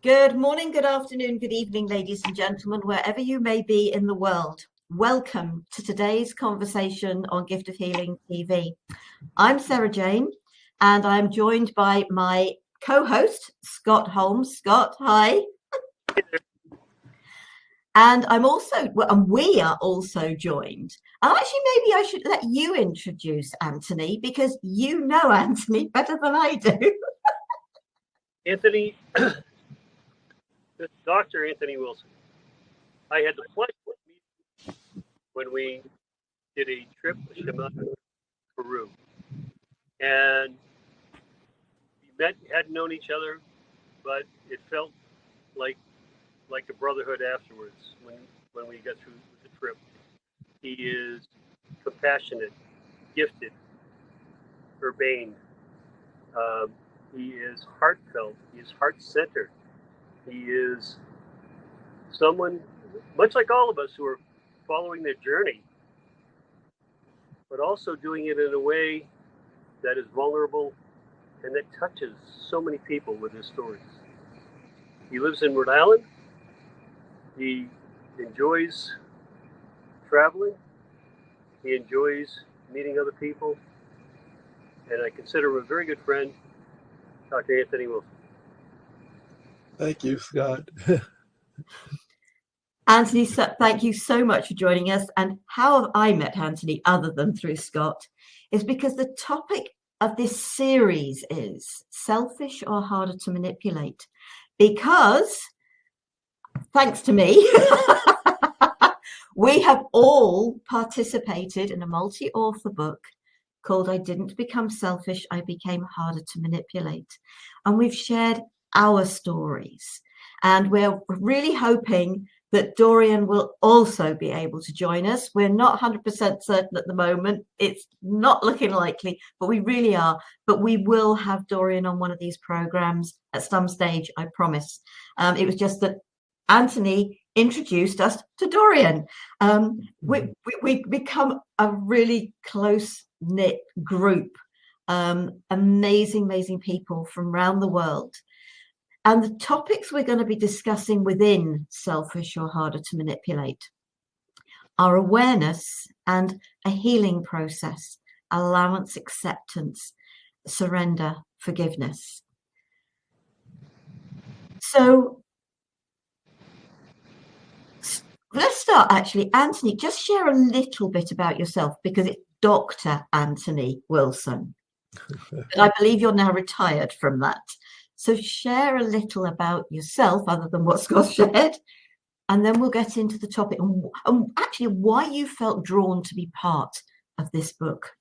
Good morning, good afternoon, good evening, ladies and gentlemen, wherever you may be in the world. Welcome to today's conversation on Gift of Healing TV. I'm Sara Jane, and I'm joined by my co-host, Scott Holmes. Scott, hi. And we are also joined. And actually, maybe I should let you introduce Anthony, because you know Anthony better than I do. Anthony, this is Dr. Anthony Wilson. I had the pleasure of meeting when we did a trip to Shimano, Peru. And we hadn't known each other, but it felt like a brotherhood afterwards when we got through the trip. He is compassionate, gifted, urbane. He is heartfelt. He is heart-centered. He is someone, much like all of us, who are following their journey, but also doing it in a way that is vulnerable and that touches so many people with his stories. He lives in Rhode Island. He enjoys traveling. He enjoys meeting other people. And I consider him a very good friend, Dr. Anthony Wilson. Thank you, Scott. Anthony, thank you so much for joining us. And how have I met Anthony other than through Scott? Is because the topic of this series is selfish or harder to manipulate. Because, thanks to me, we have all participated in a multi-author book called I Didn't Become Selfish, I Became Harder to Manipulate. And we've shared our stories. And we're really hoping that Dorian will also be able to join us. We're not 100% certain at the moment. It's not looking likely, but we really are. But we will have Dorian on one of these programs at some stage, I promise. It was just that Anthony introduced us to Dorian. We become a really close-knit group, amazing people from around the world. And the topics we're going to be discussing within Selfish or Harder to Manipulate are awareness and a healing process, allowance, acceptance, surrender, forgiveness. So let's start, actually. Anthony, just share a little bit about yourself, because it's Dr. Anthony Wilson. And I believe you're now retired from that. So share a little about yourself, other than what Scott shared, and then we'll get into the topic and actually why you felt drawn to be part of this book.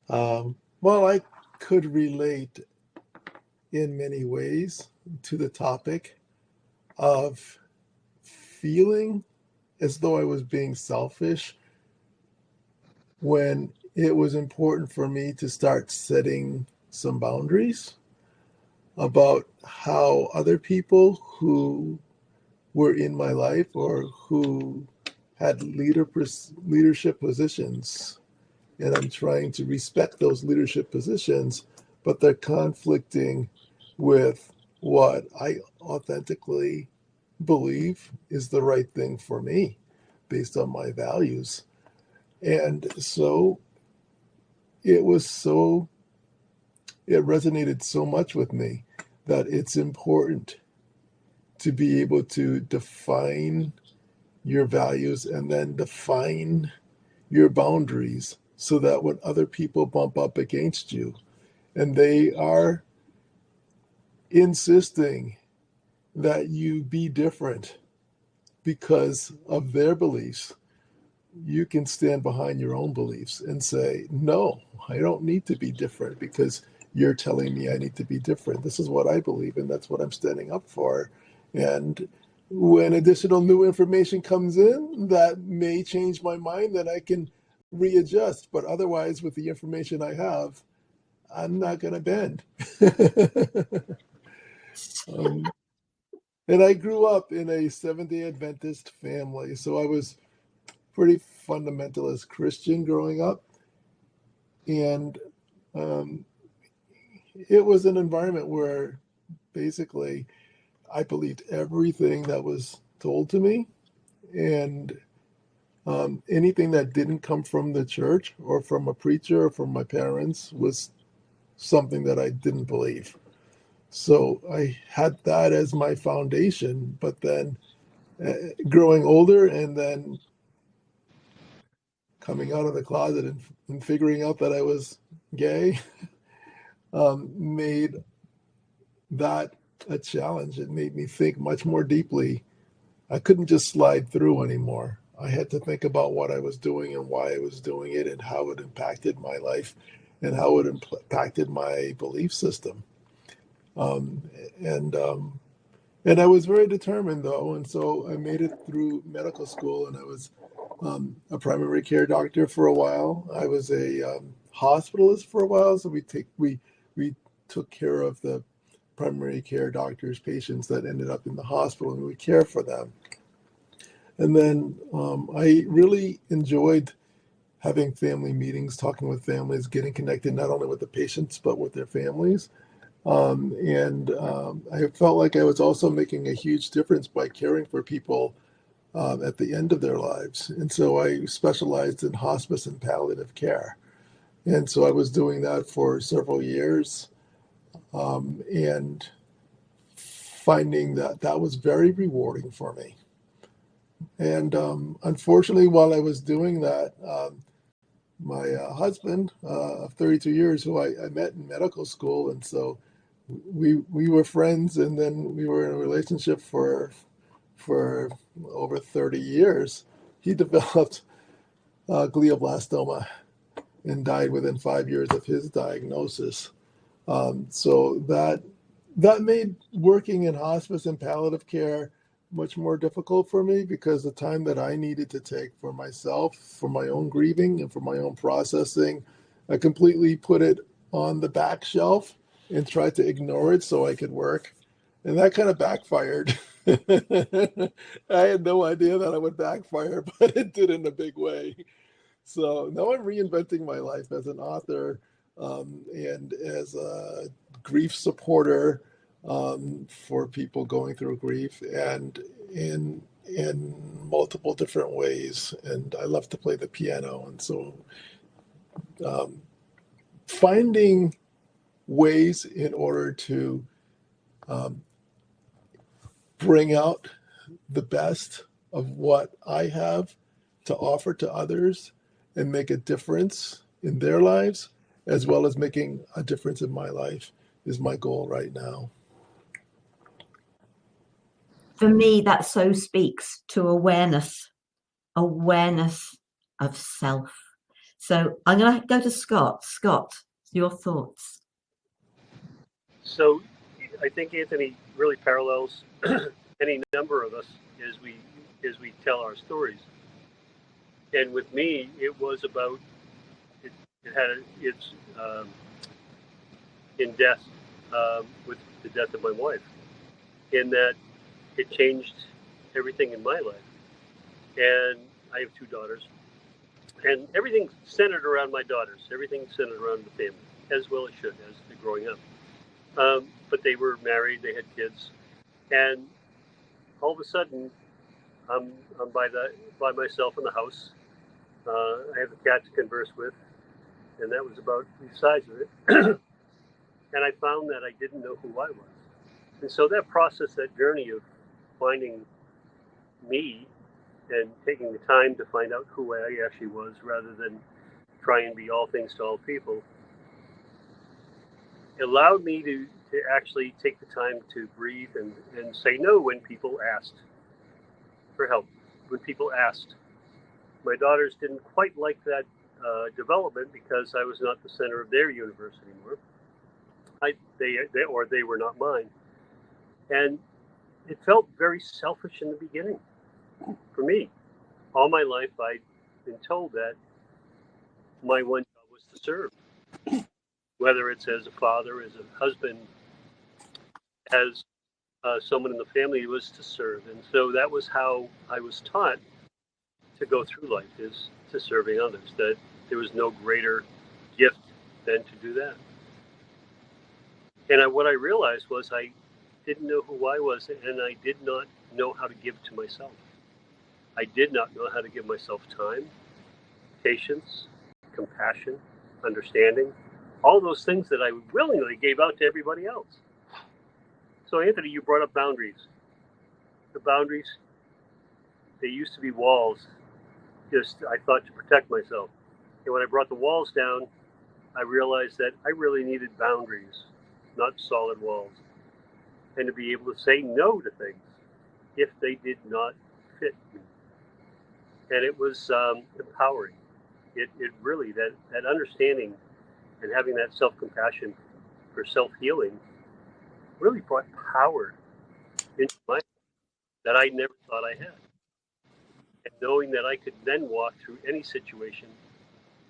Well, I could relate in many ways to the topic of feeling as though I was being selfish when it was important for me to start setting some boundaries about how other people who were in my life or who had leadership positions, and I'm trying to respect those leadership positions, but they're conflicting with what I authentically believe is the right thing for me based on my values. And so it resonated so much with me that it's important to be able to define your values and then define your boundaries so that when other people bump up against you and they are insisting that you be different because of their beliefs, you can stand behind your own beliefs and say, no, I don't need to be different because you're telling me I need to be different. This is what I believe, and that's what I'm standing up for. And when additional new information comes in that may change my mind, then I can readjust. But otherwise, with the information I have, I'm not going to bend. And I grew up in a Seventh-day Adventist family, so I was pretty fundamentalist Christian growing up. And it was an environment where basically I believed everything that was told to me, and anything that didn't come from the church or from a preacher or from my parents was something that I didn't believe. So I had that as my foundation. But then growing older and then coming out of the closet and figuring out that I was gay made that a challenge. It made me think much more deeply. I couldn't just slide through anymore. I had to think about what I was doing and why I was doing it and how it impacted my life and how it impacted my belief system. Um, and and I was very determined, though, and so I made it through medical school, and I was a primary care doctor for a while. I was a hospitalist for a while, so we took care of the primary care doctors' patients that ended up in the hospital, and we care for them. And then I really enjoyed having family meetings, talking with families, getting connected not only with the patients but with their families. I felt like I was also making a huge difference by caring for people at the end of their lives. And so I specialized in hospice and palliative care. And so I was doing that for several years, and finding that that was very rewarding for me. And unfortunately, while I was doing that, my husband of 32 years, who I met in medical school, and so we were friends, and then we were in a relationship for over 30 years. He developed glioblastoma and died within 5 years of his diagnosis. So that made working in hospice and palliative care much more difficult for me, because the time that I needed to take for myself, for my own grieving and for my own processing, I completely put it on the back shelf and tried to ignore it so I could work. And that kind of backfired. I had no idea that it would backfire, but it did in a big way. So now I'm reinventing my life as an author, and as a grief supporter, for people going through grief, and in multiple different ways. And I love to play the piano, and so um, finding ways in order to um, bring out the best of what I have to offer to others and make a difference in their lives, as well as making a difference in my life, is my goal right now. For me, that so speaks to awareness of self. So I'm going to go to Scott. Scott, your thoughts? So I think Anthony really parallels any number of us as we tell our stories. And with me, it was about it had its in death, with the death of my wife, in that it changed everything in my life. And I have two daughters, and everything centered around my daughters. Everything centered around the family, as well it should, as they're growing up. But they were married, they had kids, and all of a sudden, I'm by myself in the house. I have a cat to converse with, and that was about the size of it. And I found that I didn't know who I was. And so that process, that journey of finding me and taking the time to find out who I actually was, rather than try and be all things to all people, allowed me to actually take the time to breathe and say no when people asked for help. When people asked, my daughters didn't quite like that development, because I was not the center of their universe anymore. They were not mine, and it felt very selfish in the beginning for me. All my life, I'd been told that my one job was to serve, whether it's as a father, as a husband, as someone in the family, was to serve. And so that was how I was taught to go through life, is to serving others, that there was no greater gift than to do that. And what I realized was didn't know who I was, and I did not know how to give to myself. I did not know how to give myself time, patience, compassion, understanding, all those things that I willingly gave out to everybody else. So, Anthony, you brought up boundaries. The boundaries, they used to be walls, just, I thought, to protect myself. And when I brought the walls down, I realized that I really needed boundaries, not solid walls. And to be able to say no to things if they did not fit me. And it was empowering. It really, that understanding and having that self-compassion for self-healing really brought power into my life that I never thought I had. And knowing that I could then walk through any situation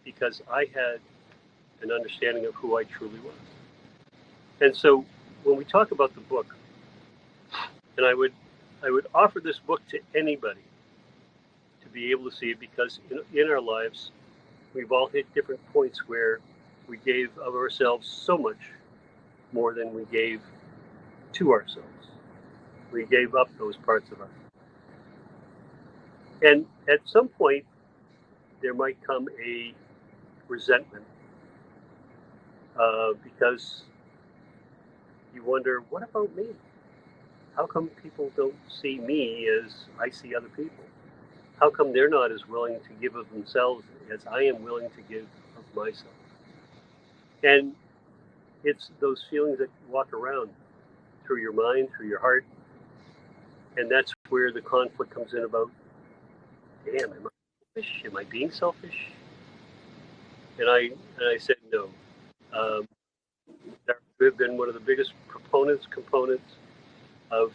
because I had an understanding of who I truly was. And so when we talk about the book, and I would offer this book to anybody to be able to see it, because in our lives, we've all hit different points where we gave of ourselves so much more than we gave to ourselves. We gave up those parts of us. And at some point, there might come a resentment because you wonder, what about me? How come people don't see me as I see other people? How come they're not as willing to give of themselves as I am willing to give of myself? And it's those feelings that walk around through your mind, through your heart. And that's where the conflict comes in about, damn, am I selfish? Am I being selfish? And I said no. That have been one of the biggest proponents of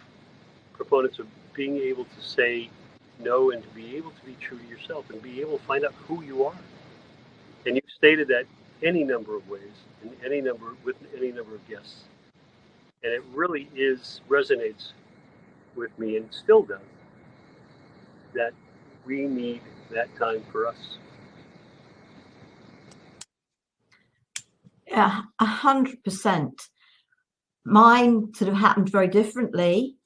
being able to say no and to be able to be true to yourself and be able to find out who you are. And you've stated that any number of ways with any number of guests. And it really resonates with me and still does, that we need that time for us. Yeah, 100%. Mine sort of happened very differently.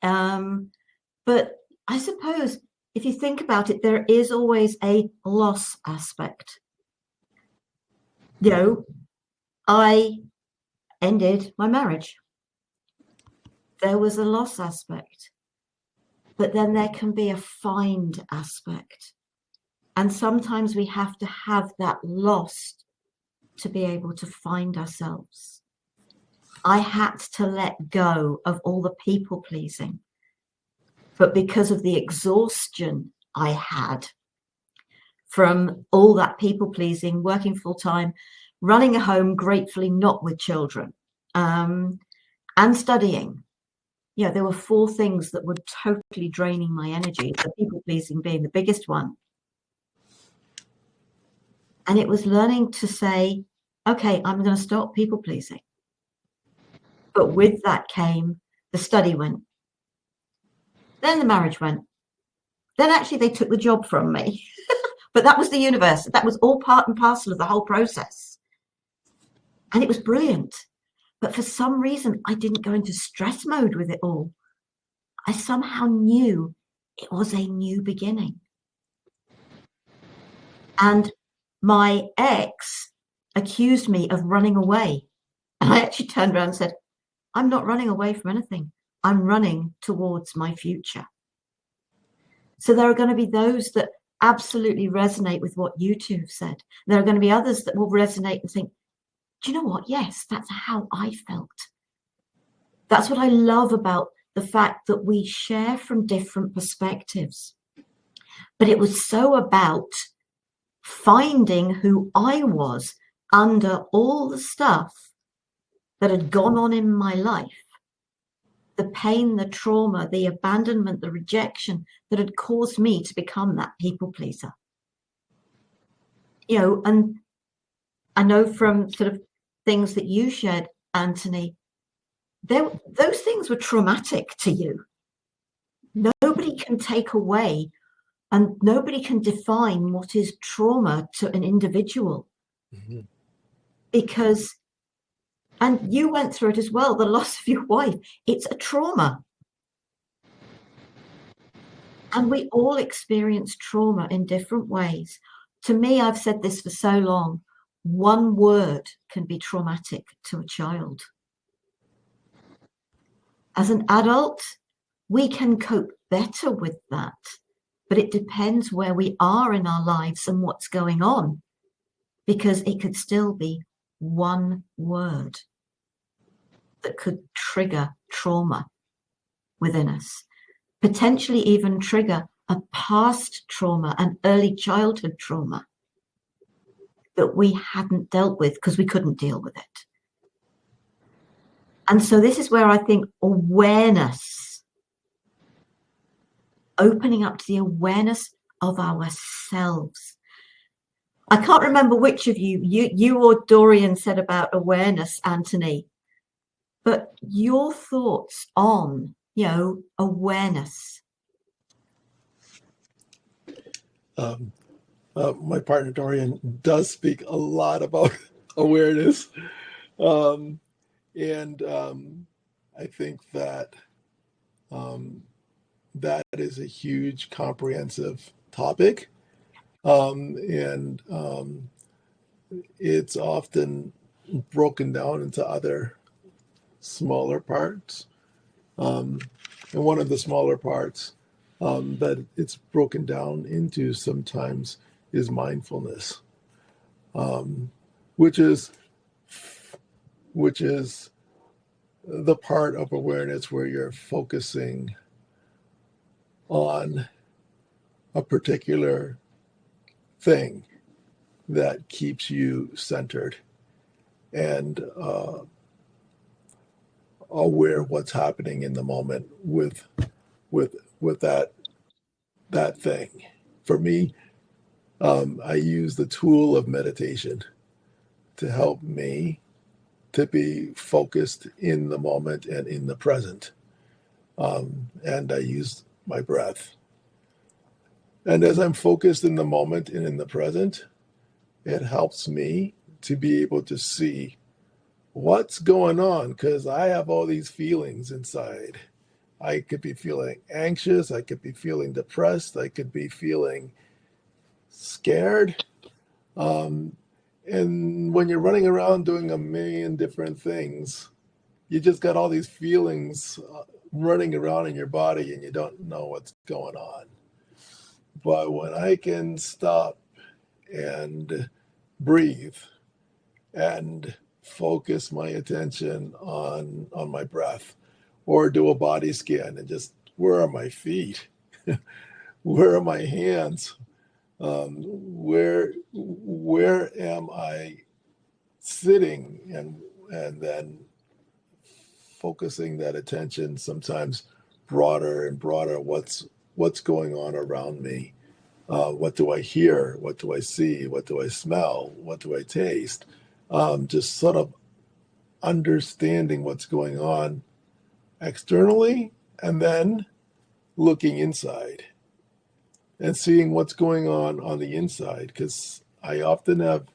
But I suppose if you think about it, there is always a loss aspect. You know, I ended my marriage. There was a loss aspect. But then there can be a find aspect. And sometimes we have to have that loss to be able to find ourselves. I had to let go of all the people pleasing. But because of the exhaustion I had from all that people pleasing, working full time, running a home, gratefully not with children, and studying, there were 4 things that were totally draining my energy, the people pleasing being the biggest one. And it was learning to say, okay, I'm going to stop people pleasing. But with that came the study went. Then the marriage went. Then actually they took the job from me. But that was the universe. That was all part and parcel of the whole process. And it was brilliant. But for some reason, I didn't go into stress mode with it all. I somehow knew it was a new beginning. And my ex accused me of running away. And I actually turned around and said, I'm not running away from anything. I'm running towards my future. So there are going to be those that absolutely resonate with what you two have said. There are going to be others that will resonate and think, do you know what? Yes, that's how I felt. That's what I love about the fact that we share from different perspectives. But it was so about finding who I was under all the stuff that had gone on in my life. The pain, the trauma, the abandonment, the rejection that had caused me to become that people pleaser. And I know from sort of things that you shared, Anthony, those things were traumatic to you. Nobody can take away and nobody can define what is trauma to an individual. Mm-hmm. Because And you went through it as well, the loss of your wife. It's a trauma. And we all experience trauma in different ways. To me, I've said this for so long, one word can be traumatic to a child. As an adult, we can cope better with that, but it depends where we are in our lives and what's going on, because it could still be one word that could trigger trauma within us, potentially even trigger a past trauma, an early childhood trauma that we hadn't dealt with because we couldn't deal with it. And so this is where I think awareness, opening up to the awareness of ourselves. I can't remember which of you or Dorian said about awareness, Anthony, but your thoughts on, awareness. My partner Dorian does speak a lot about awareness. I think that that is a huge, comprehensive topic. It's often broken down into other smaller parts. And one of the smaller parts that it's broken down into sometimes is mindfulness, which is the part of awareness where you're focusing on a particular thing that keeps you centered and aware of what's happening in the moment with that thing. For me, I use the tool of meditation to help me to be focused in the moment and in the present. And I use my breath. And as I'm focused in the moment and in the present, it helps me to be able to see what's going on, because I have all these feelings inside. I could be feeling anxious. I could be feeling depressed. I could be feeling scared. And when you're running around doing a million different things, you just got all these feelings running around in your body and you don't know what's going on. But when I can stop and breathe and focus my attention on my breath, or do a body scan and just, where are my feet? Where are my hands? Where am I sitting? And then focusing that attention, sometimes broader and broader, what's going on around me? What do I hear? What do I see? What do I smell? What do I taste? Just sort of understanding what's going on externally, and then looking inside and seeing what's going on the inside. Because I often have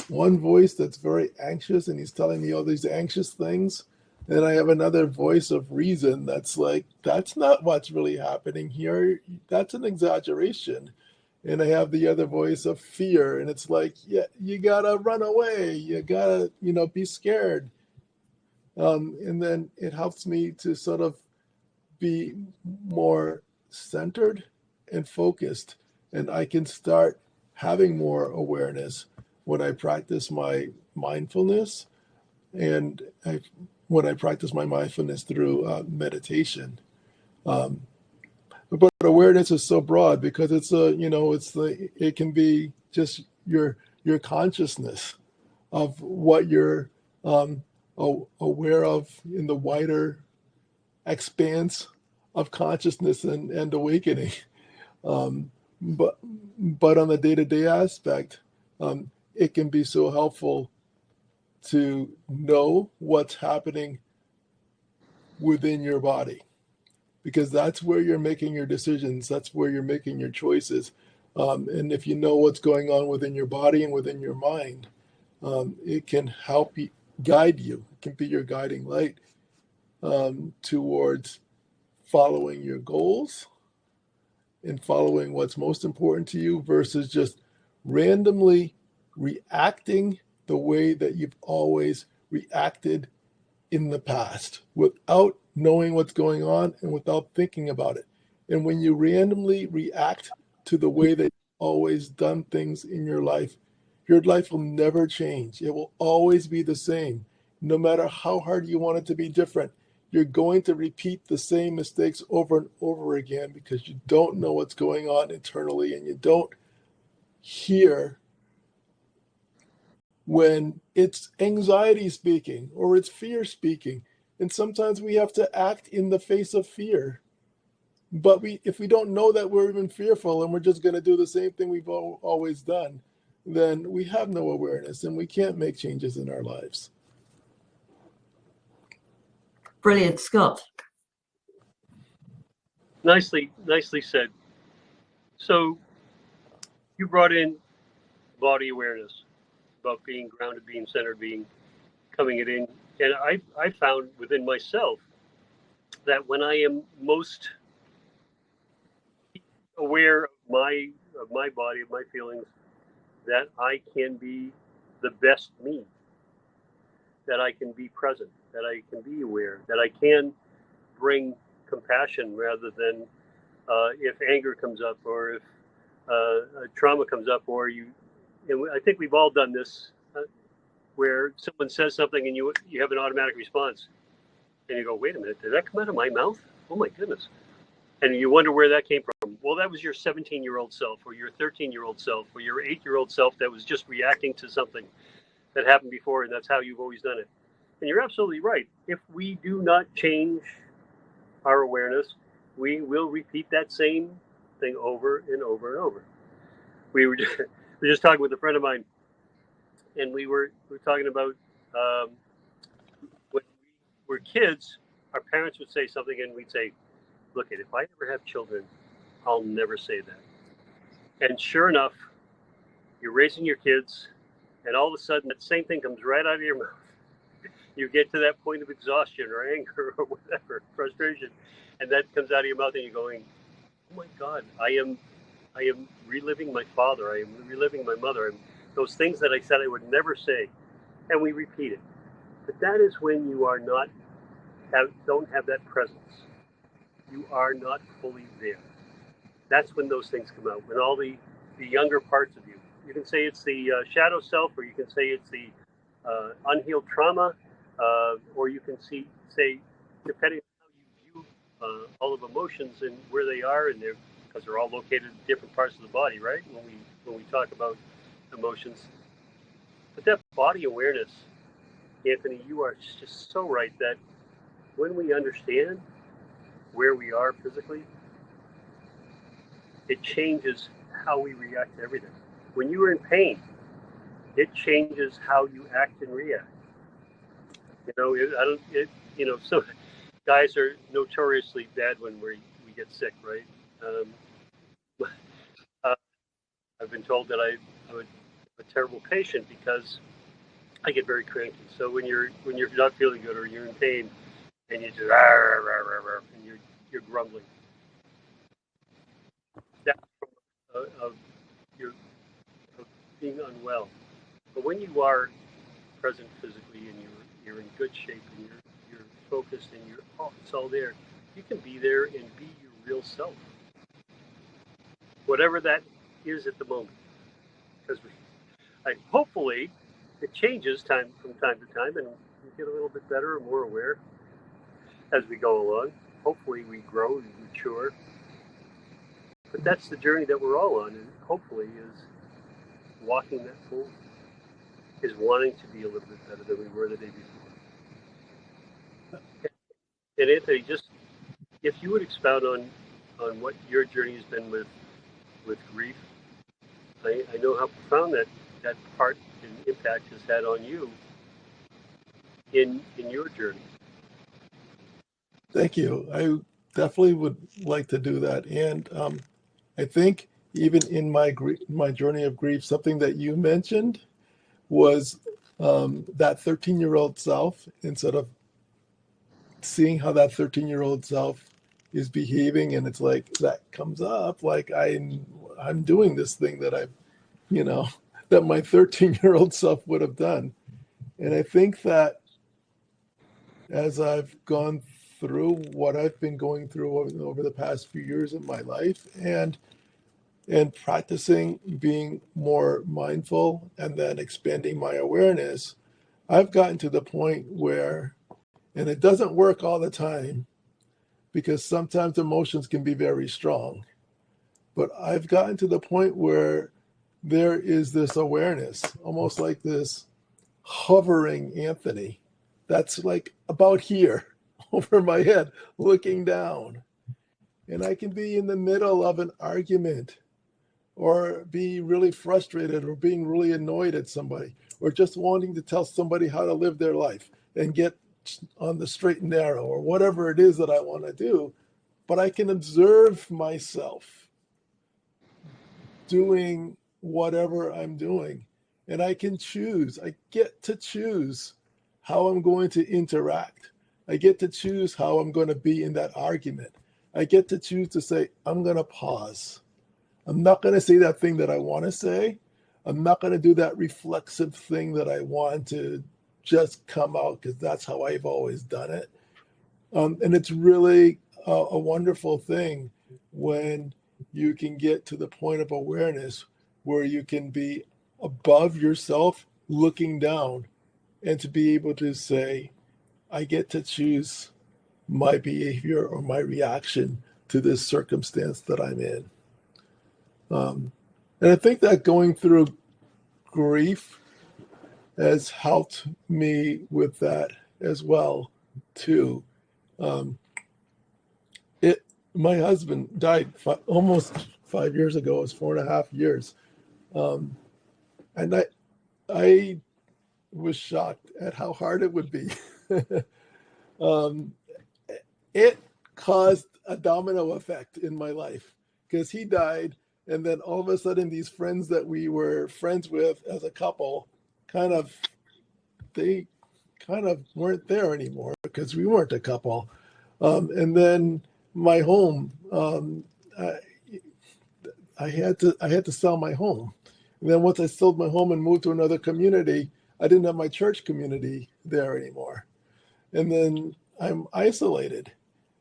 one voice that's very anxious and he's telling me all these anxious things. And I have another voice of reason that's like, that's not what's really happening here. That's an exaggeration. And I have the other voice of fear. And it's like, yeah, you gotta run away. You gotta, be scared. And then it helps me to sort of be more centered and focused. And I can start having more awareness when I practice my mindfulness and when I practice my mindfulness through meditation. But awareness is so broad because it can be just your consciousness of what you're aware of in the wider expanse of consciousness and awakening. But on the day-to-day aspect, it can be so helpful to know what's happening within your body, because that's where you're making your decisions. That's where you're making your choices. And if you know what's going on within your body and within your mind, it can help guide you. It can be your guiding light towards following your goals and following what's most important to you versus just randomly reacting the way that you've always reacted in the past without knowing what's going on and without thinking about it. And when you randomly react to the way that you've always done things in your life will never change. It will always be the same. No matter how hard you want it to be different, you're going to repeat the same mistakes over and over again because you don't know what's going on internally and you don't hear when it's anxiety speaking or it's fear speaking. And sometimes we have to act in the face of fear. But if we don't know that we're even fearful and we're just going to do the same thing we've always done, then we have no awareness and we can't make changes in our lives. Brilliant, Scott. Nicely said. So you brought in body awareness about being grounded, being centered, coming it in. And I found within myself that when I am most aware of my body, of my feelings, that I can be the best me, that I can be present, that I can be aware, that I can bring compassion rather than if anger comes up or if trauma comes up, or I think we've all done this, where someone says something and you have an automatic response, and you go, "Wait a minute, did that come out of my mouth? Oh my goodness!" And you wonder where that came from. Well, that was your 17-year-old self, or your 13-year-old self, or your 8-year-old self that was just reacting to something that happened before, and that's how you've always done it. And you're absolutely right. If we do not change our awareness, we will repeat that same thing over and over and over. We were just talking with a friend of mine, and we were talking about when we were kids, our parents would say something, and we'd say, "Look, if I ever have children, I'll never say that." And sure enough, you're raising your kids, and all of a sudden, that same thing comes right out of your mouth. You get to that point of exhaustion or anger or whatever, frustration, and that comes out of your mouth, and you're going, "Oh my God, I am reliving my father. I am reliving my mother. Those things that I said I would never say," and we repeat it. But that is when you are don't have that presence. You are not fully there. That's when those things come out. When all the younger parts of you. You can say it's the shadow self, or you can say it's the unhealed trauma, or you can say, depending on how you view all of emotions and where they are, and because they're all located in different parts of the body, right? When we talk about emotions, but that body awareness, Anthony, you are just so right that when we understand where we are physically, it changes how we react to everything. When you are in pain, it changes how you act and react. So guys are notoriously bad when we get sick, right? I've been told that I'm a terrible patient because I get very cranky. So when you're not feeling good or you're in pain and you just and you're grumbling, that's of your of being unwell. But when you are present physically and you're in good shape and you're focused and it's all there, you can be there and be your real self, whatever that is at the moment. Because hopefully it changes from time to time, and we get a little bit better and more aware as we go along. Hopefully we grow and mature. But that's the journey that we're all on, and hopefully is walking that forward, is wanting to be a little bit better than we were the day before. And Anthony, just if you would expound on what your journey has been with grief. I know how profound that part and impact has had on you in your journey. Thank you. I definitely would like to do that. And I think even in my journey of grief, something that you mentioned was that 13-year-old self, instead of seeing how that 13-year-old self is behaving, and it's like that comes up, like I'm doing this thing that that my 13-year-old self would have done. And I think that as I've gone through what I've been going through over the past few years in my life, and practicing being more mindful and then expanding my awareness, I've gotten to the point where, and it doesn't work all the time because sometimes emotions can be very strong, but I've gotten to the point where there is this awareness, almost like this hovering Anthony, that's like about here over my head, looking down. And I can be in the middle of an argument, or be really frustrated, or being really annoyed at somebody, or just wanting to tell somebody how to live their life and get on the straight and narrow, or whatever it is that I want to do. But I can observe myself doing whatever I'm doing, and I get to choose how I'm going to interact. I get to choose how I'm going to be in that argument. I get to choose to say, I'm going to pause. I'm not going to say that thing that I want to say. I'm not going to do that reflexive thing that I want to just come out, because that's how I've always done it. And it's really a wonderful thing when you can get to the point of awareness where you can be above yourself, looking down, and to be able to say, I get to choose my behavior or my reaction to this circumstance that I'm in. And I think that going through grief has helped me with that as well, too. My husband died almost 5 years ago. It was 4.5 years. And I was shocked at how hard it would be. It caused a domino effect in my life, because he died, and then all of a sudden these friends that we were friends with as a couple they kind of weren't there anymore because we weren't a couple. And then my home, I had to sell my home. And then once I sold my home and moved to another community, I didn't have my church community there anymore. And then I'm isolated,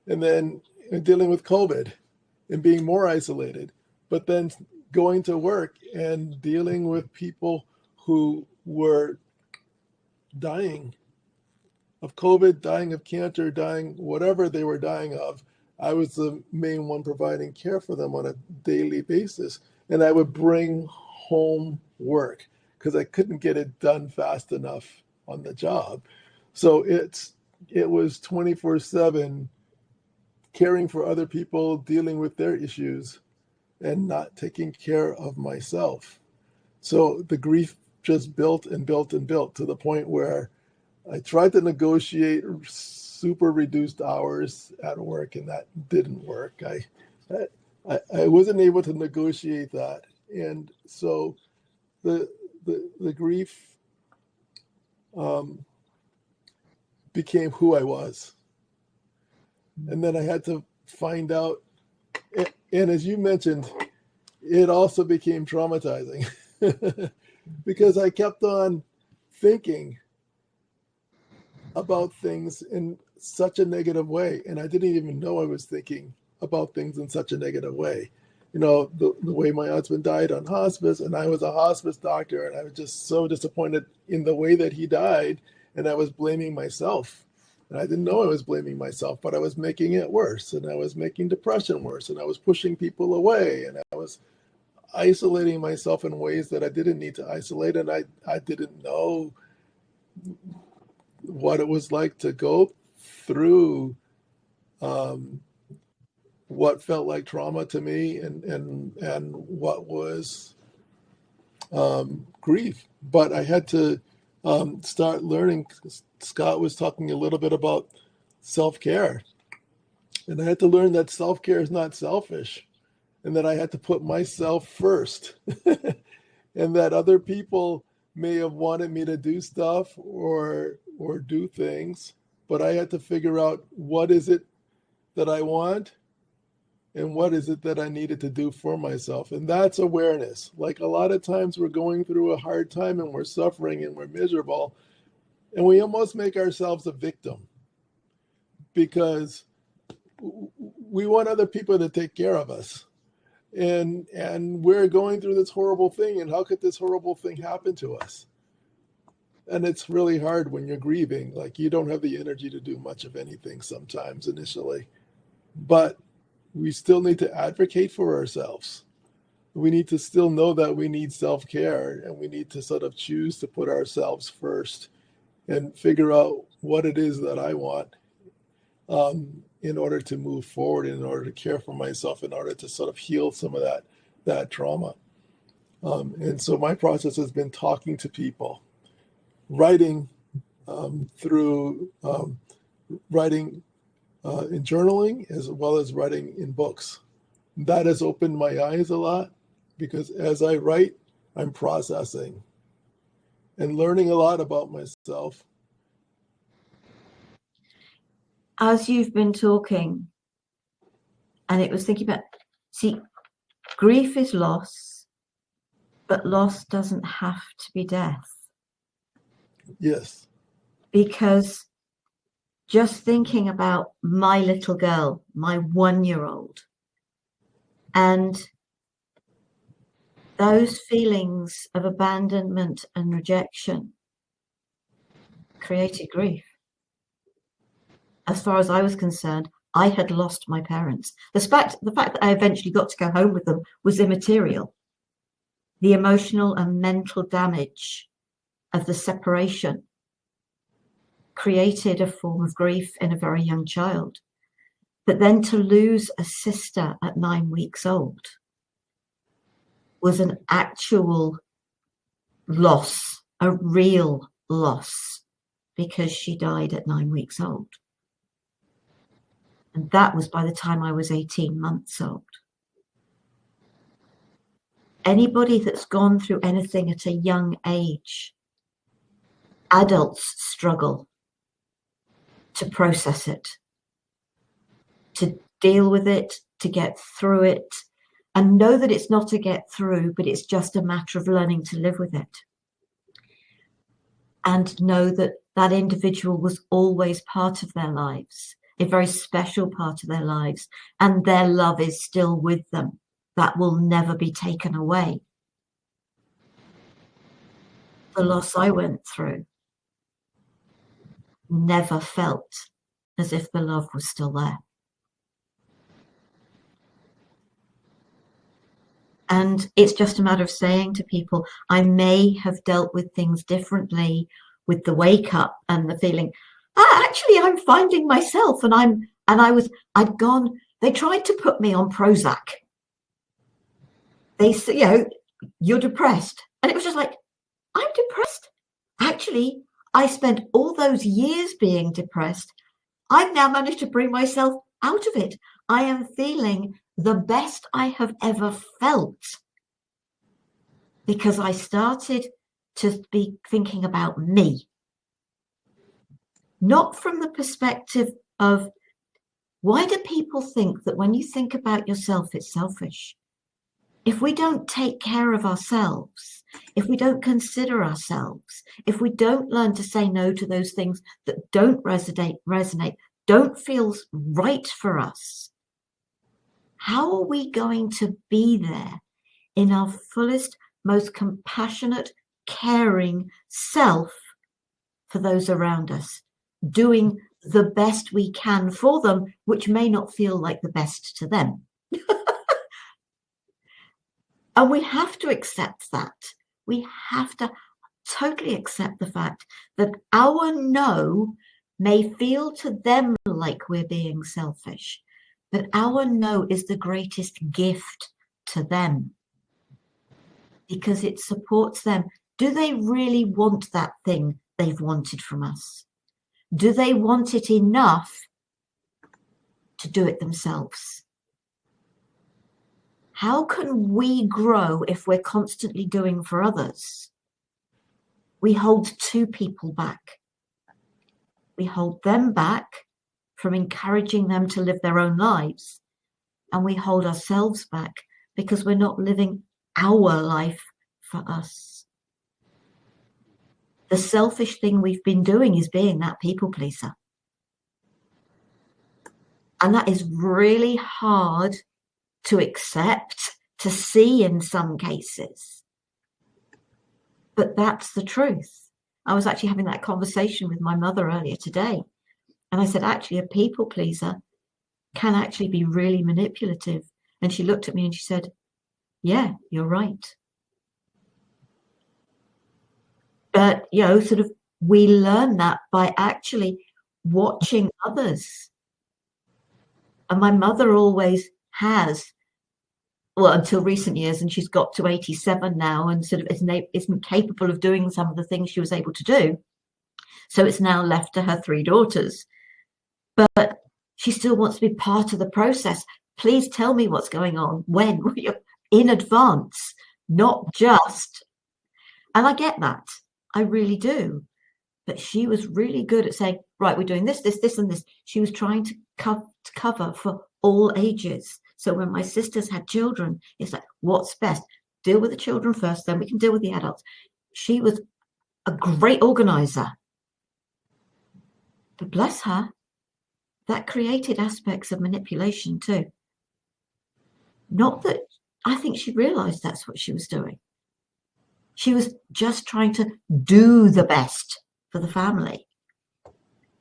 and then dealing with COVID and being more isolated, but then going to work and dealing with people who were dying of COVID, dying of cancer, dying whatever they were dying of. I was the main one providing care for them on a daily basis. And I would bring home work because I couldn't get it done fast enough on the job. So it was 24/7 caring for other people, dealing with their issues, and not taking care of myself. So the grief just built and built and built to the point where I tried to negotiate super reduced hours at work, and that didn't work. I wasn't able to negotiate that. And so the grief became who I was. And then I had to find out, and as you mentioned, it also became traumatizing because I kept on thinking about things in such a negative way, and I didn't even know I was thinking about things in such a negative way. The way my husband died on hospice, and I was a hospice doctor, and I was just so disappointed in the way that he died, and I was blaming myself. And I didn't know I was blaming myself, but I was making it worse, and I was making depression worse, and I was pushing people away, and I was isolating myself in ways that I didn't need to isolate, and I didn't know what it was like to go through what felt like trauma to me, and what was grief. But I had to start learning. Scott was talking a little bit about self-care, and I had to learn that self-care is not selfish, and that I had to put myself first, and that other people may have wanted me to do stuff or do things, but I had to figure out what is it that I want and what is it that I needed to do for myself. And that's awareness. Like a lot of times we're going through a hard time and we're suffering and we're miserable, and we almost make ourselves a victim because we want other people to take care of us. And we're going through this horrible thing, and how could this horrible thing happen to us? And it's really hard when you're grieving. Like, you don't have the energy to do much of anything sometimes initially, but we still need to advocate for ourselves. We need to still know that we need self-care, and we need to sort of choose to put ourselves first and figure out what it is that I want, in order to move forward, in order to care for myself, in order to sort of heal some of that trauma. And so my process has been talking to people, writing, through writing in journaling, as well as writing in books. That has opened my eyes a lot, because as I write, I'm processing and learning a lot about myself. As you've been talking, and it was thinking about, see, grief is loss, but loss doesn't have to be death. Yes. Because just thinking about my little girl, my 1-year-old, and those feelings of abandonment and rejection created grief. As far as I was concerned, I had lost my parents. The fact that I eventually got to go home with them was immaterial. The emotional and mental damage of the separation created a form of grief in a very young child. But then to lose a sister at 9 weeks old was an actual loss, a real loss, because she died at 9 weeks old. And that was by the time I was 18 months old. Anybody that's gone through anything at a young age, adults struggle to process it, to deal with it, to get through it, and know that it's not a get through, but it's just a matter of learning to live with it. And know that that individual was always part of their lives, a very special part of their lives, and their love is still with them. That will never be taken away. The loss I went through never felt as if the love was still there. And it's just a matter of saying to people, I may have dealt with things differently with the wake up and the feeling, actually, I'm finding myself, I'd gone, they tried to put me on Prozac. They said, you're depressed. And it was just like, I'm depressed. Actually, I spent all those years being depressed. I've now managed to bring myself out of it. I am feeling the best I have ever felt, because I started to be thinking about me. Not from the perspective of, why do people think that when you think about yourself, it's selfish? If we don't take care of ourselves, if we don't consider ourselves, if we don't learn to say no to those things that don't resonate, don't feel right for us, how are we going to be there in our fullest, most compassionate, caring self for those around us, doing the best we can for them, which may not feel like the best to them? And we have to accept that. We have to totally accept the fact that our no may feel to them like we're being selfish, but our no is the greatest gift to them, because it supports them. Do they really want that thing they've wanted from us? Do they want it enough to do it themselves? How can we grow if we're constantly doing for others? we hold two people back. We hold them back from encouraging them to live their own lives, and we hold ourselves back because we're not living our life for us. The selfish thing we've been doing is being that people pleaser. And that is really hard to accept, to see in some cases. But that's the truth. I was actually having that conversation with my mother earlier today. And I said, actually, a people pleaser can actually be really manipulative. And she looked at me and she said, yeah, you're right. But, sort of we learn that by actually watching others. And my mother always has, well, until recent years, and she's got to 87 now and sort of isn't capable of doing some of the things she was able to do. So it's now left to her three daughters. But she still wants to be part of the process. Please tell me what's going on, when, in advance, not just. And I get that. I really do. But she was really good at saying, right, we're doing this, this, this, and this. She was trying to cover for all ages. So when my sisters had children, it's like, what's best? Deal with the children first, then we can deal with the adults. She was a great organizer. But bless her, that created aspects of manipulation too. Not that I think she realized that's what she was doing. She was just trying to do the best for the family.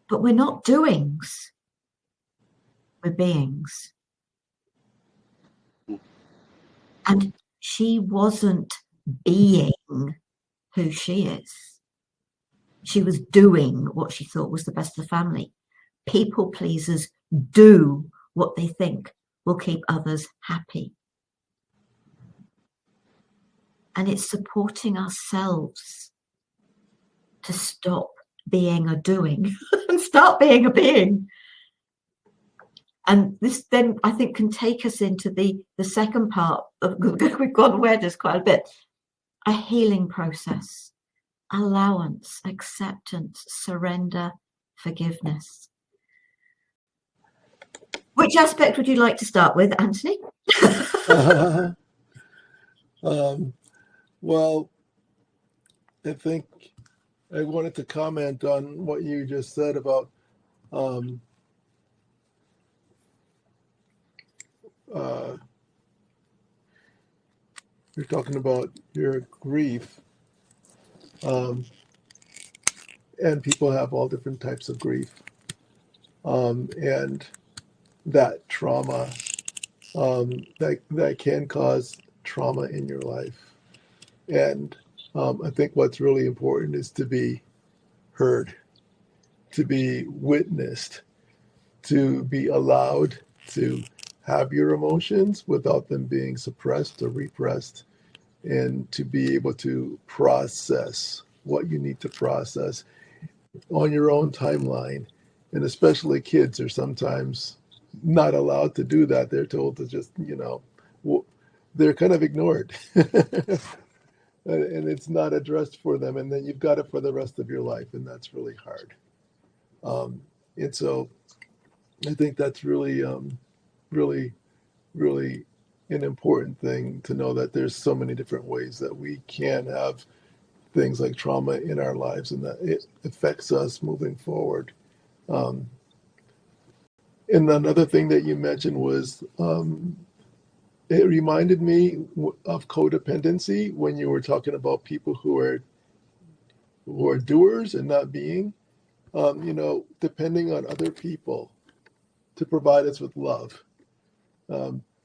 But we're not doings. We're beings. And she wasn't being who she is. She was doing what she thought was the best of the family. People pleasers do what they think will keep others happy. And it's supporting ourselves to stop being a doing and start being a being. And this then, I think, can take us into the second part of, we've gone where just quite a bit, a healing process, allowance, acceptance, surrender, forgiveness. Which aspect would you like to start with, Anthony? Well, I think I wanted to comment on what you just said about you're talking about your grief, and people have all different types of grief, and that trauma that can cause trauma in your life. And I think what's really important is to be heard, to be witnessed, to be allowed to have your emotions without them being suppressed or repressed, and to be able to process what you need to process on your own timeline. And especially kids are sometimes not allowed to do that. They're told to just, they're kind of ignored. And it's not addressed for them. And then you've got it for the rest of your life. And that's really hard. And so I think that's really, really, really an important thing to know, that there's so many different ways that we can have things like trauma in our lives, and that it affects us moving forward. And another thing that you mentioned was, it reminded me of codependency when you were talking about people who are doers and not being, depending on other people to provide us with love,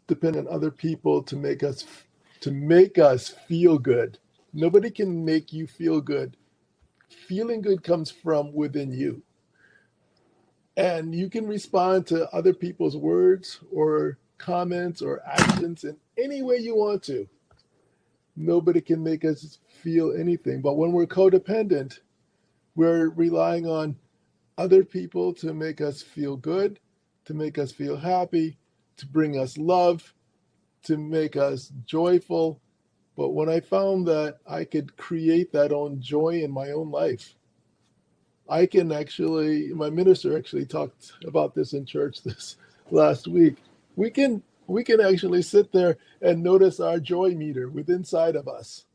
depend on other people to make us feel good. Nobody can make you feel good. Feeling good comes from within you. And you can respond to other people's words or comments or actions in any way you want to. Nobody can make us feel anything. But when we're codependent, we're relying on other people to make us feel good, to make us feel happy, to bring us love, to make us joyful. But when I found that I could create that own joy in my own life, I can actually, my minister actually talked about this in church this last week. We can actually sit there and notice our joy meter within inside of us,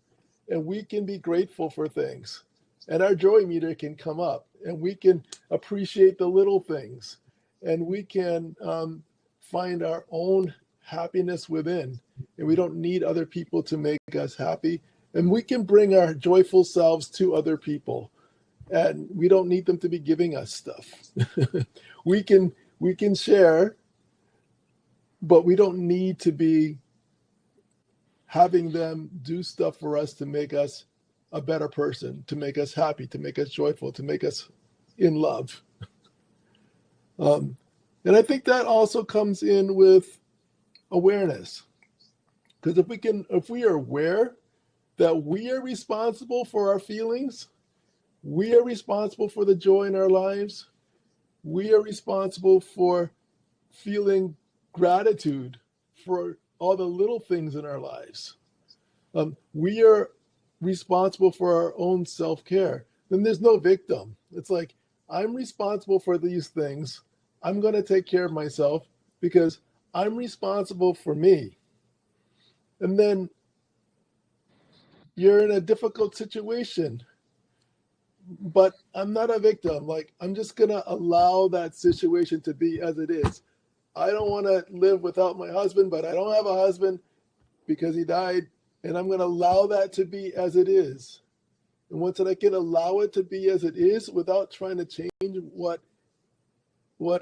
and we can be grateful for things. And our joy meter can come up, and we can appreciate the little things, and we can find our own happiness within. And we don't need other people to make us happy. And we can bring our joyful selves to other people, and we don't need them to be giving us stuff. we can share, but we don't need to be having them do stuff for us to make us a better person, to make us happy, to make us joyful, to make us in love. And I think that also comes in with awareness, because if we are aware that we are responsible for our feelings, we are responsible for the joy in our lives, we are responsible for feeling gratitude for all the little things in our lives. We are responsible for our own self-care. Then there's no victim. It's like, I'm responsible for these things. I'm going to take care of myself because I'm responsible for me. And then you're in a difficult situation, but I'm not a victim. Like, I'm just going to allow that situation to be as it is. I don't want to live without my husband, but I don't have a husband because he died. And I'm going to allow that to be as it is. And once I can allow it to be as it is without trying to change what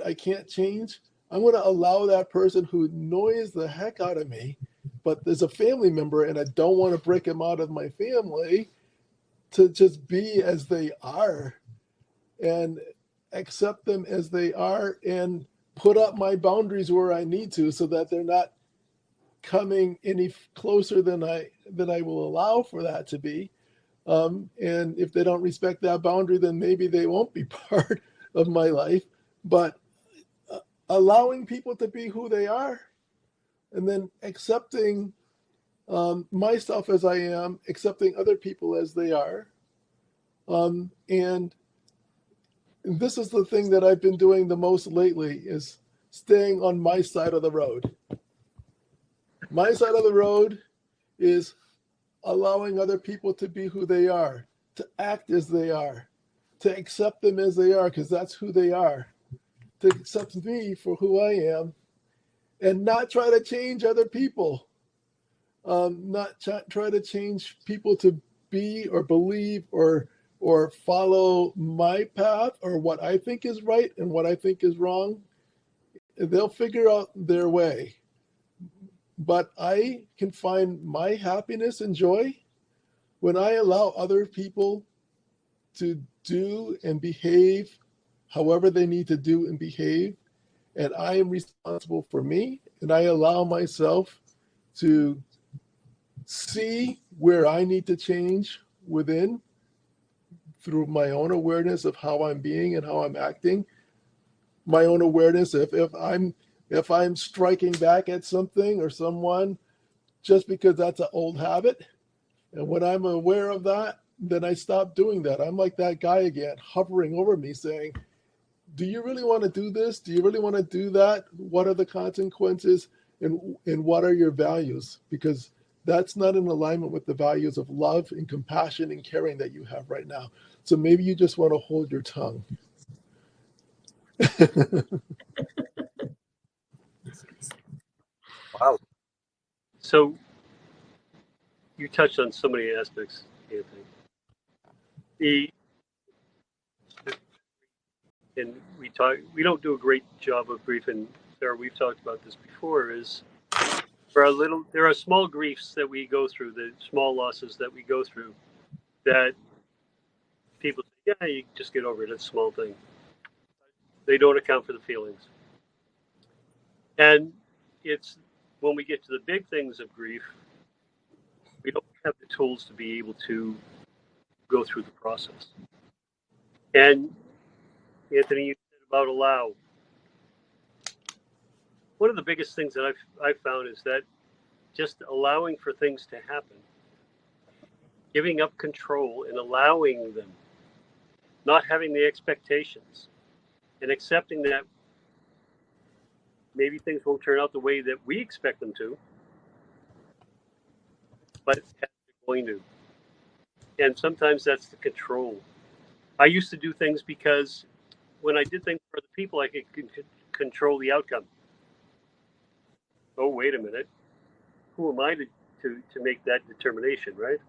I can't change, I'm going to allow that person who annoys the heck out of me, but there's a family member and I don't want to break him out of my family, to just be as they are and accept them as they are and put up my boundaries where I need to, so that they're not coming any closer than I will allow for that to be. And if they don't respect that boundary, then maybe they won't be part of my life. But allowing people to be who they are, and then accepting myself as I am, accepting other people as they are. And this is the thing that I've been doing the most lately, is staying on my side of the road. My side of the road is allowing other people to be who they are, to act as they are, to accept them as they are, because that's who they are, to accept me for who I am, and not try to change other people, not try to change people to be or believe or follow my path or what I think is right and what I think is wrong. They'll figure out their way. But I can find my happiness and joy when I allow other people to do and behave however they need to do and behave. And I am responsible for me. And I allow myself to see where I need to change within through my own awareness of how I'm being and how I'm acting. My own awareness if I'm striking back at something or someone just because that's an old habit. And when I'm aware of that, then I stop doing that. I'm like that guy again, hovering over me saying, do you really want to do this? Do you really want to do that? What are the consequences? And what are your values? Because that's not in alignment with the values of love and compassion and caring that you have right now. So maybe you just want to hold your tongue. Wow. So you touched on so many aspects, Anthony. And we don't do a great job of grief, and Sarah, we've talked about this before, is there are small griefs that we go through, the small losses that we go through, that people say, yeah, you just get over it, it's a small thing. They don't account for the feelings. And it's when we get to the big things of grief, we don't have the tools to be able to go through the process. And Anthony, you said about allow. One of the biggest things that I've found is that just allowing for things to happen giving up control and allowing them, not having the expectations, and accepting that maybe things won't turn out the way that we expect them to, but they're going to. And sometimes that's the control. I used to do things because when I did things for the people, I could control the outcome. Oh, wait a minute. Who am I to make that determination, right?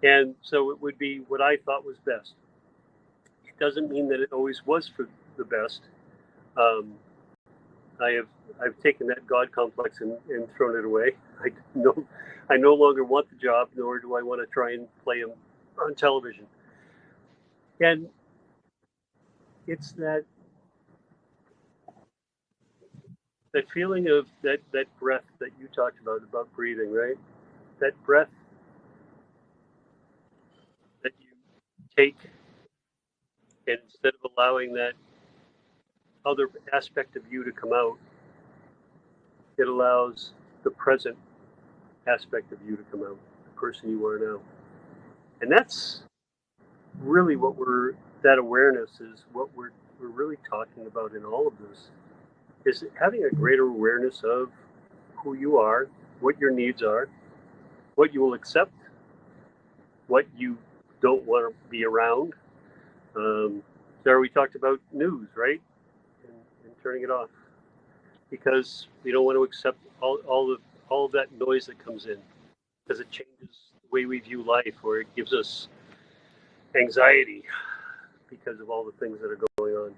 And so it would be what I thought was best. It doesn't mean that it always was for the best. Um, I've taken that God complex and thrown it away. I no longer want the job, nor do I want to try and play him on television. And it's that feeling of that breath that you talked about breathing, right? That breath that you take, and instead of allowing that other aspect of you to come out, it allows the present aspect of you to come out, the person you are now. And that's really that awareness is what we're really talking about in all of this, is having a greater awareness of who you are, what your needs are, what you will accept, what you don't want to be around. There we talked about news, right? And turning it off because we don't want to accept all of that noise that comes in, because it changes the way we view life, or it gives us anxiety because of all the things that are going on.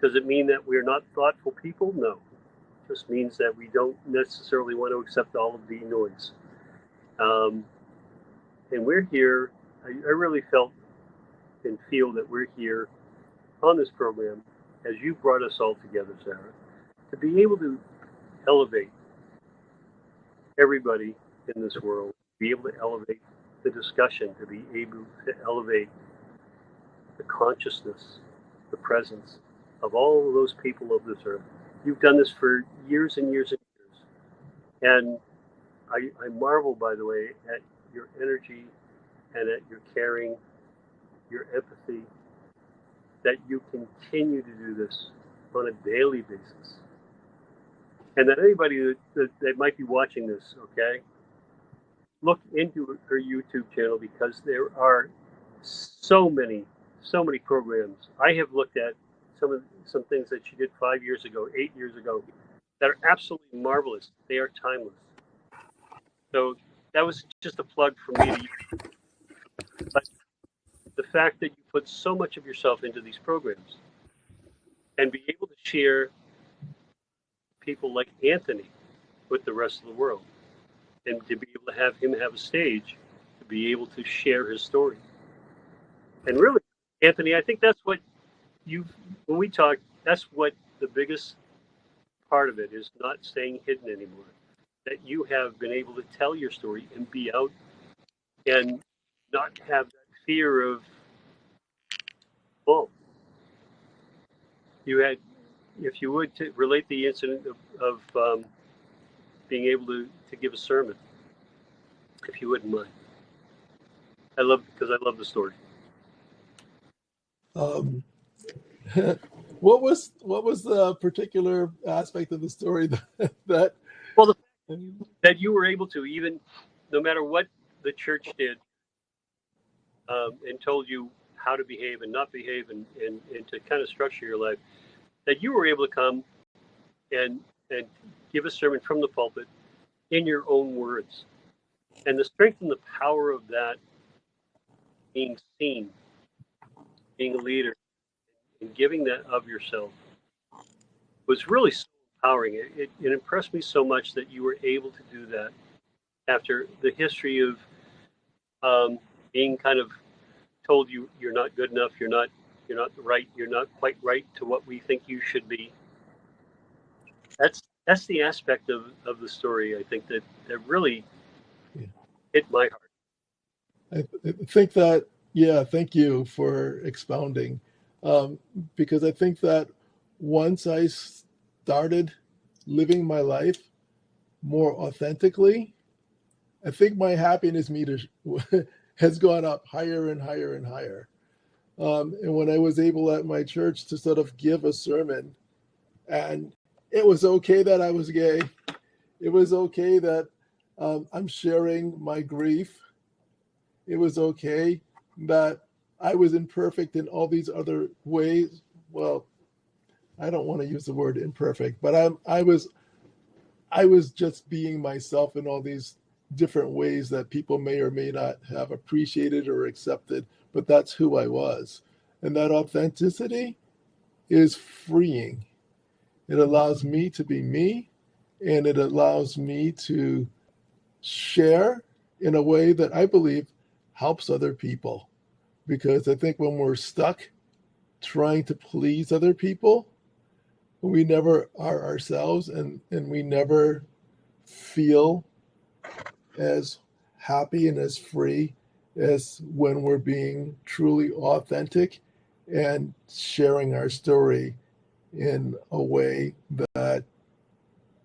Does it mean that we're not thoughtful people? No. It just means that we don't necessarily want to accept all of the noise. And we're here. I really felt and feel that we're here on this program, as you brought us all together, Sarah, to be able to elevate everybody in this world, to be able to elevate the discussion, to be able to elevate the consciousness, the presence of all of those people of this earth. You've done this for years and years and years. And I marvel, by the way, at your energy and at your caring, your empathy, that you continue to do this on a daily basis. And that anybody that might be watching this, okay, look into her YouTube channel, because there are so many programs. I have looked at some things that she did 5 years ago, 8 years ago, that are absolutely marvelous. They are timeless. So that was just a plug for me to use. But the fact that you put so much of yourself into these programs and be able to share people like Anthony with the rest of the world, and to be able to have him have a stage to be able to share his story. And really, Anthony, I think that's what when we talk, that's what the biggest part of it is, not staying hidden anymore. That you have been able to tell your story and be out and not have that fear of, well, you had, if you would, to relate the incident of being able to give a sermon, if you wouldn't mind. Because I love the story. What was the particular aspect of the story that Well, that you were able to, even no matter what the church did, and told you how to behave and not behave, and to kind of structure your life, that you were able to come and give a sermon from the pulpit in your own words. And the strength and the power of that, being seen, being a leader, and giving that of yourself, was really so empowering. It impressed me so much that you were able to do that after the history of being kind of told you're not good enough, you're not right, you're not quite right to what we think you should be. That's the aspect of the story, I think, that really hit my heart. I think that, yeah, thank you for expounding, because I think that once I started living my life more authentically I think my happiness meter has gone up higher and higher and higher. And when I was able at my church to sort of give a sermon, and it was okay that I was gay. It was okay that I'm sharing my grief. It was okay that I was imperfect in all these other ways. Well, I don't want to use the word imperfect, but I was just being myself in all these different ways that people may or may not have appreciated or accepted, but that's who I was. And that authenticity is freeing. It allows me to be me, and it allows me to share in a way that I believe helps other people. Because I think when we're stuck trying to please other people, we never are ourselves, and we never feel as happy and as free as when we're being truly authentic and sharing our story in a way that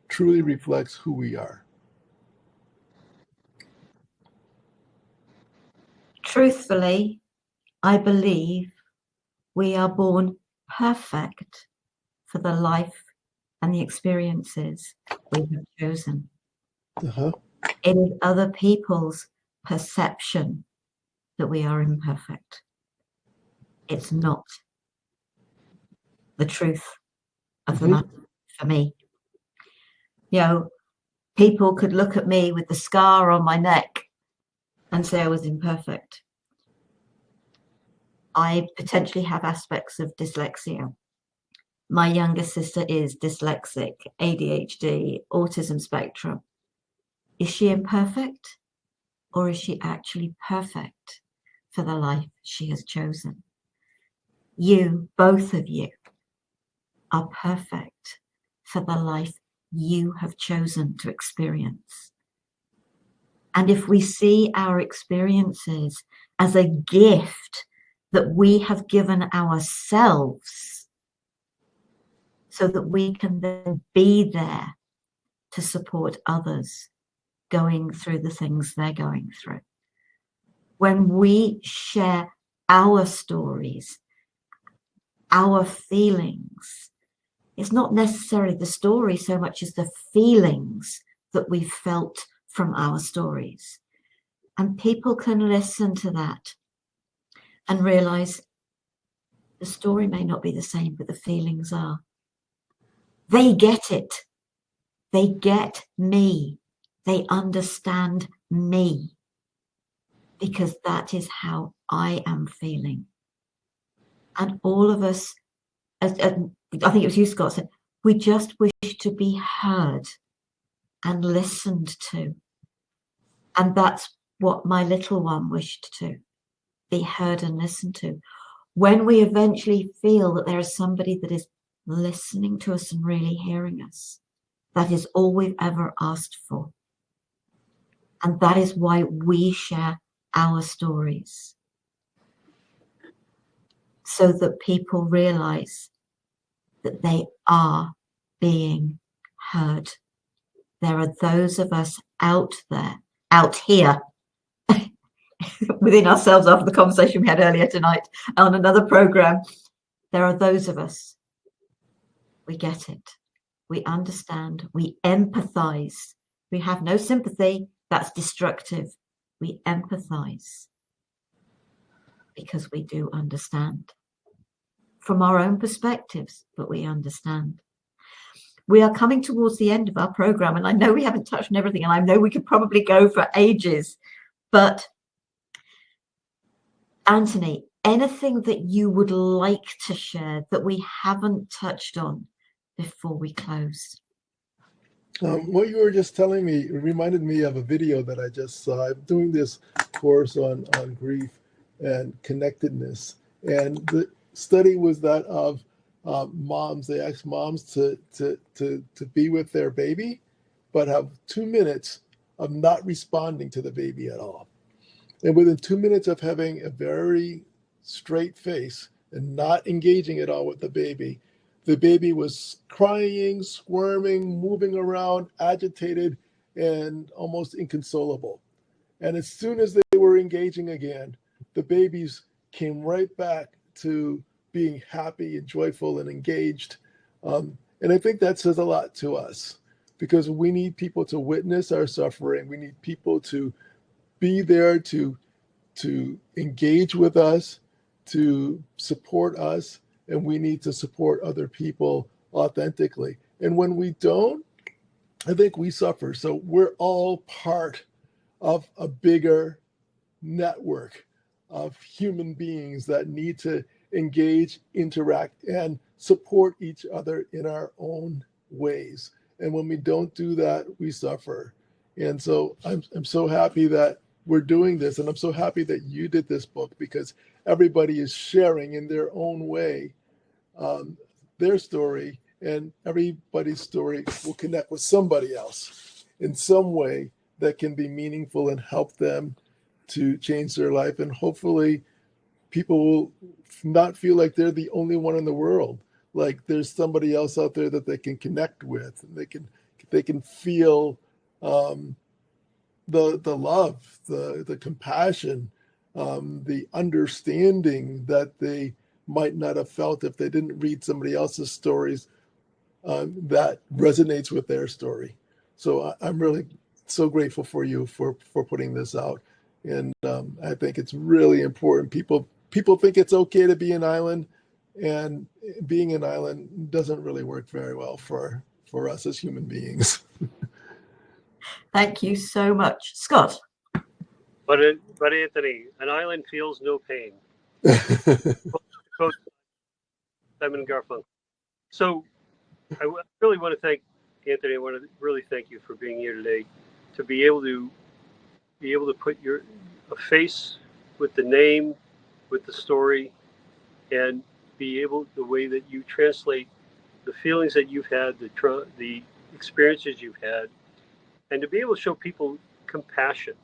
truly reflects who we are. Truthfully, I believe we are born perfect for the life and the experiences we have chosen. Uh-huh. It is other people's perception that we are imperfect. It's not the truth of the matter for me. You know, people could look at me with the scar on my neck and say I was imperfect. I potentially have aspects of dyslexia. My younger sister is dyslexic, ADHD, autism spectrum. Is she imperfect, or is she actually perfect for the life she has chosen? You, both of you, are perfect for the life you have chosen to experience. And if we see our experiences as a gift that we have given ourselves so that we can then be there to support others going through the things they're going through. When we share our stories, our feelings, it's not necessarily the story so much as the feelings that we've felt from our stories. And people can listen to that and realize the story may not be the same, but the feelings are. They get it. They get me. They understand me, because that is how I am feeling. And all of us, I think it was you, Scott, said, we just wish to be heard and listened to. And that's what my little one wished to, be heard and listened to. When we eventually feel that there is somebody that is listening to us and really hearing us, that is all we've ever asked for. And that is why we share our stories, so that people realize that they are being heard. There are those of us out there, out here, within ourselves, after the conversation we had earlier tonight on another program. There are those of us. We get it. We understand. We empathize. We have no sympathy. That's destructive. We empathize because we do understand from our own perspectives, but we understand. We are coming towards the end of our program, and I know we haven't touched on everything, and I know we could probably go for ages, but Anthony, anything that you would like to share that we haven't touched on before we close? What you were just telling me reminded me of a video that I just saw. I'm doing this course on grief and connectedness, and the study was that of moms. They asked moms to be with their baby, but have 2 minutes of not responding to the baby at all. And within 2 minutes of having a very straight face and not engaging at all with the baby was crying, squirming, moving around, agitated, and almost inconsolable. And as soon as they were engaging again, the babies came right back to being happy and joyful and engaged. And I think that says a lot to us, because we need people to witness our suffering. We need people to be there to engage with us, to support us, and we need to support other people authentically. And when we don't, I think we suffer. So we're all part of a bigger network of human beings that need to engage, interact, and support each other in our own ways. And when we don't do that, we suffer. And so I'm so happy that we're doing this. And I'm so happy that you did this book, because everybody is sharing in their own way their story, and everybody's story will connect with somebody else in some way that can be meaningful and help them to change their life. And hopefully people will not feel like they're the only one in the world. Like there's somebody else out there that they can connect with. They can feel the love, the compassion, the understanding that they might not have felt if they didn't read somebody else's stories that resonates with their story. So I'm really so grateful for you for putting this out. And I think it's really important. People think it's okay to be an island, and being an island doesn't really work very well for us as human beings. Thank you so much, Scott. But Anthony, an island feels no pain. Quote Simon Garfunkel. So I really want to thank Anthony. I want to really thank you for being here today, to be able to put a face with the name, with the story, and be able, the way that you translate the feelings that you've had, the experiences you've had, and to be able to show people compassion,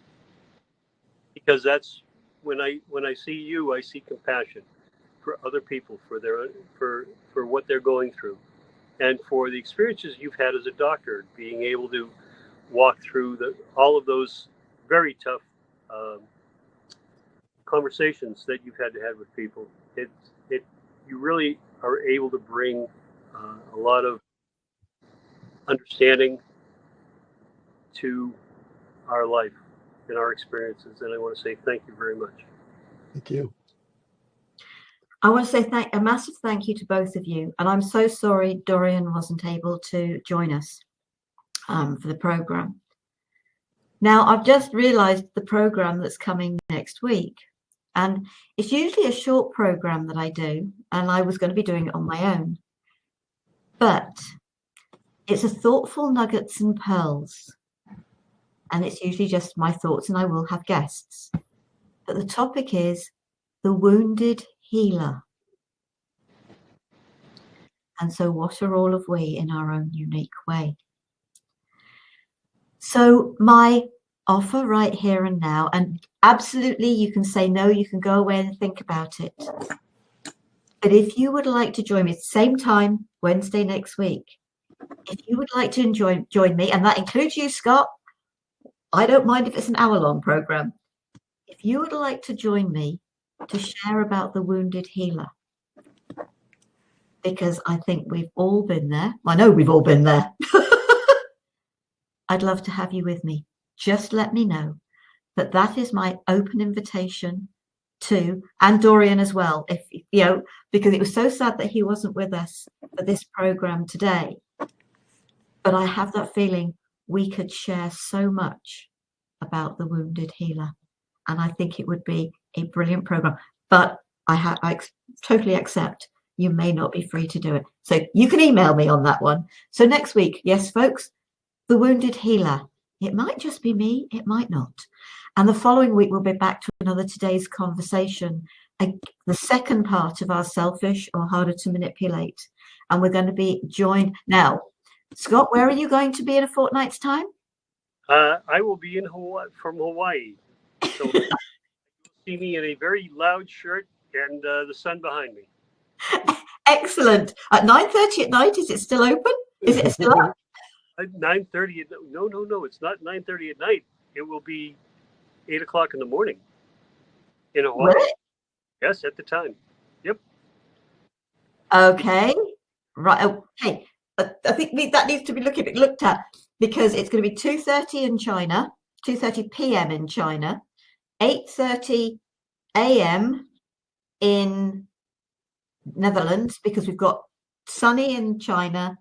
because that's when I see you, I see compassion for other people, for what they're going through, and for the experiences you've had as a doctor, being able to walk through all of those very tough conversations that you've had to have with people. You really are able to bring a lot of understanding to our life and our experiences. And I want to say thank you very much. Thank you. I want to say a massive thank you to both of you. And I'm so sorry Dorian wasn't able to join us for the program. Now, I've just realized the program that's coming next week. And it's usually a short program that I do, and I was going to be doing it on my own. But it's a thoughtful nuggets and pearls. And it's usually just my thoughts, and I will have guests. But the topic is the wounded healer. And so what are all of we in our own unique way? So my offer right here and now, and absolutely you can say no, you can go away and think about it. But if you would like to join me at the same time, Wednesday next week, if you would like to join me, and that includes you, Scott, I don't mind if it's an hour-long program. If you would like to join me to share about the wounded healer, because I think we've all been there. I know we've all been there. I'd love to have you with me. Just let me know. But that is my open invitation to, and Dorian as well, if because it was so sad that he wasn't with us for this program today. But I have that feeling we could share so much about the wounded healer. And I think it would be a brilliant program. But I totally accept you may not be free to do it. So you can email me on that one. So next week, yes, folks, the wounded healer. It might just be me, it might not. And the following week, we'll be back to another Today's Conversation, the second part of our Selfish or Harder to Manipulate. And we're going to be joined now. Scott, where are you going to be in a fortnight's time? I will be in Hawaii. So you'll see me in a very loud shirt and the sun behind me. Excellent. At 9:30 at night, is it still open? Is it still up? At 9:30. No. It's not 9:30 at night. It will be 8 o'clock in the morning in Hawaii. Really? Yes, at the time. Yep. Okay. Right. Okay. I think that needs to be looked at because it's going to be 2:30 in China, 2:30 p.m. in China, 8:30 a.m. in Netherlands, because we've got Sunny in China,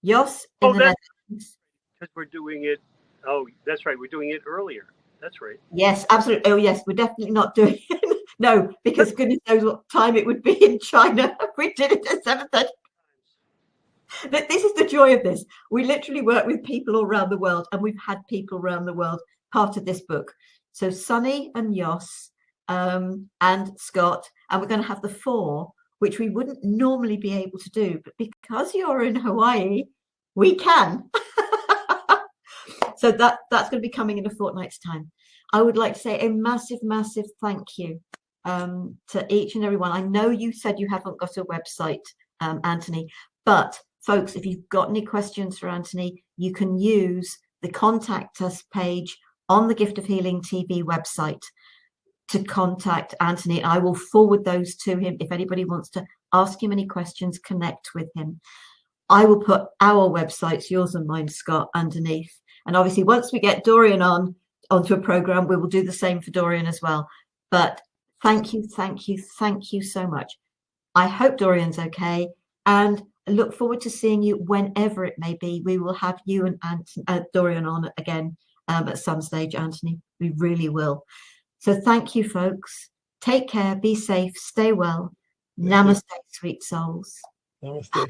Jos in the Netherlands. Because we're doing it. Oh, that's right. We're doing it earlier. That's right. Yes, absolutely. Oh, yes, we're definitely not doing it. No, because goodness knows what time it would be in China if we did it at 7:30. This is the joy of this. We literally work with people all around the world, and we've had people around the world part of this book. So Sunny and Jos and Scott, and we're going to have the 4, which we wouldn't normally be able to do, but because you're in Hawaii, we can. So that's going to be coming in a fortnight's time. I would like to say a massive, massive thank you to each and every one. I know you said you haven't got a website, Anthony, but folks, if you've got any questions for Anthony, you can use the contact us page on the Gift of Healing TV website to contact Anthony. I will forward those to him. If anybody wants to ask him any questions, connect with him. I will put our websites, yours and mine, Scott, underneath. And obviously, once we get Dorian onto a program, we will do the same for Dorian as well. But thank you, thank you, thank you so much. I hope Dorian's okay, and I look forward to seeing you whenever it may be. We will have you and Dorian on again at some stage, Anthony. We really will. So thank you, folks. Take care, be safe, stay well. Namaste, sweet souls. Namaste.